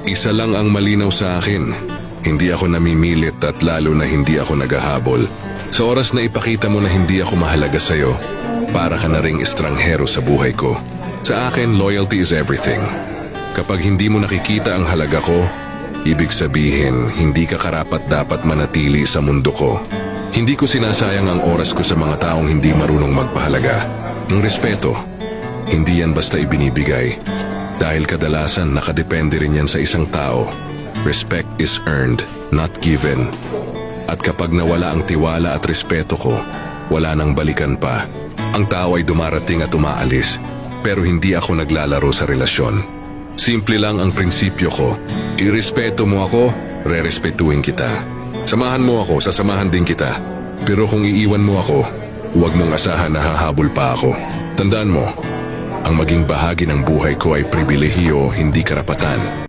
Isa lang ang malinaw sa akin. Hindi ako namimilit at lalo na hindi ako naghahabol. Sa oras na ipakita mo na hindi ako mahalaga sa'yo, para ka na ring estranghero sa buhay ko. Sa akin, loyalty is everything. Kapag hindi mo nakikita ang halaga ko, ibig sabihin, hindi ka karapat-dapat manatili sa mundo ko. Hindi ko sinasayang ang oras ko sa mga taong hindi marunong magpahalaga. Ng respeto, hindi yan basta ibinibigay. Dahil kadalasan nakadepende rin yan sa isang tao. Respect is earned, not given. At kapag nawala ang tiwala at respeto ko, wala nang balikan pa. Ang tao ay dumarating at umaalis, pero hindi ako naglalaro sa relasyon. Simple lang ang prinsipyo ko. Irespeto mo ako, rerespetuhin kita. Samahan mo ako, sasamahan din kita. Pero kung iiwan mo ako, huwag mong asahan na hahabol pa ako. Tandaan mo, ang maging bahagi ng buhay ko ay pribilehiyo, hindi karapatan.